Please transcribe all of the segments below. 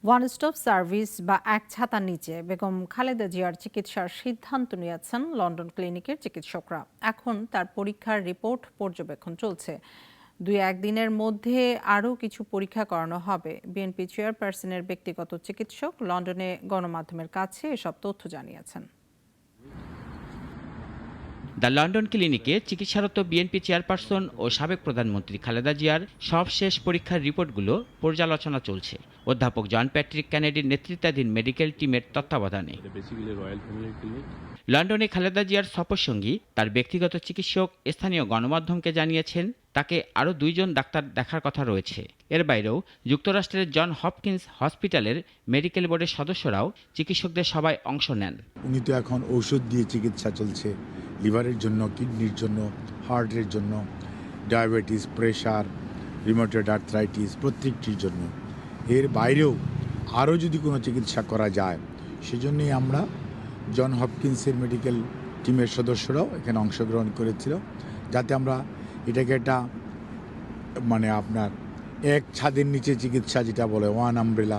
One stop service বা এক ছাতার নিচে বেগম খালেদা জিয়ার চিকিৎসার সিদ্ধান্ত নিয়েছেন লন্ডন ক্লিনিকের চিকিৎসকরা। এখন তার পরীক্ষার রিপোর্ট পর্যবেক্ষণ চলছে। 2-1 দিনের মধ্যে আরও কিছু পরীক্ষা করানো হবে। বিএনপি চেয়ারপারসনের ব্যক্তিগত চিকিৎসক লন্ডনে গণমাধ্যমের কাছে এসব তথ্য জানিয়েছেন। দ্য লন্ডন ক্লিনিকে চিকিৎসারত বিএনপি চেয়ারপারসন ও সাবেক প্রধানমন্ত্রী খালেদা জিয়ার সবশেষ পরীক্ষার রিপোর্টগুলো পর্যালোচনা চলছে অধ্যাপক জন প্যাট্রিক কেনেডির নেতৃত্বাধীন মেডিকেল টিমের তত্ত্বাবধানে। লন্ডনে খালেদা জিয়ার সফরসঙ্গী তার ব্যক্তিগত চিকিৎসক স্থানীয় গণমাধ্যমকে জানিয়েছেন তাকে আরও 2 জন ডাক্তার দেখার কথা রয়েছে। এর বাইরেও যুক্তরাষ্ট্রের জন হপকিন্স হসপিটালের মেডিকেল বোর্ডের সদস্যরাও চিকিৎসকদের সভায় অংশ নেন। উনি তো এখন ঔষধ দিয়ে চিকিৎসা চলছে, লিভারের জন্য, কিডনির জন্য, হার্টের জন্য, ডায়াবেটিস, প্রেশার, রিউমাটয়েড আর্থ্রাইটিস প্রত্যেকটির জন্য। এর বাইরেও আরও যদি কোনো চিকিৎসা করা যায় সেজন্যই আমরা জন হপকিন্সের মেডিকেল টিমের সদস্যরাও এখানে অংশগ্রহণ করেছিল, যাতে আমরা এটাকে একটা আপনার এক ছাদের নিচে চিকিৎসা যেটা বলে ওয়ান আমব্রেলা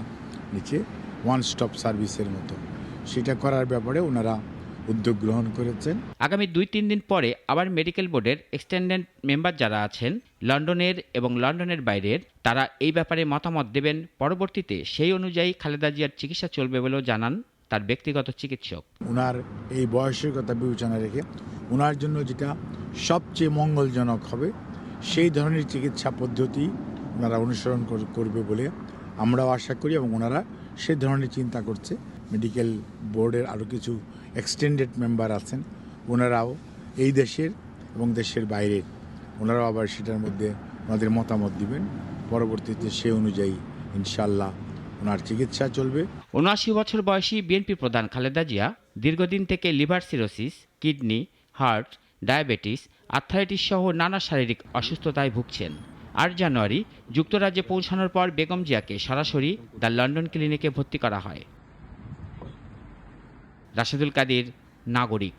নিচে ওয়ান স্টপ সার্ভিসের মতো সেটা করার ব্যাপারে ওনারা উদ্যোগ গ্রহণ করেছেন। আগামী 2-3 দিন পরে আবার মেডিকেল বোর্ডের এক্সটেন্ডেড মেম্বার যারা আছেন লন্ডনের এবং লন্ডনের বাইরের, তারা এই ব্যাপারে মতামত দেবেন। পরবর্তীতে সেই অনুযায়ী খালেদা জিয়ার চিকিৎসা চলবে বলেও জানান তার ব্যক্তিগত চিকিৎসক। ওনার এই বয়সের কথা বিবেচনা রেখে ওনার জন্য যেটা সবচেয়ে মঙ্গলজনক হবে সেই ধরনের চিকিৎসা পদ্ধতি ওনারা অনুসরণ করবে বলে আমরাও আশা করি, এবং ওনারা সেই ধরনের চিন্তা করছে। মেডিকেল বোর্ডের আরও কিছু এক্সটেন্ডেড মেম্বার আছেন, ওনারাও এই দেশের এবং দেশের বাইরের, ওনারাও আবার সেটার মধ্যে ওনাদের মতামত দিবেন। পরবর্তীতে সেই অনুযায়ী ইনশাল্লাহ ওনার চিকিৎসা চলবে। ৭৯ বছর বয়সী বিএনপি প্রধান খালেদা জিয়া দীর্ঘদিন থেকে liver cirrhosis, kidney, heart, diabetes, arthritis সহ নানা শারীরিক অসুস্থতায় ভুগছেন। ৮ জানুয়ারি যুক্তরাজ্যে পৌঁছানোর পর বেগম জিয়াকে সরাসরি দ্য লন্ডন ক্লিনিকে ভর্তি করা হয়। রাশেদুল কাদির, নাগরিক।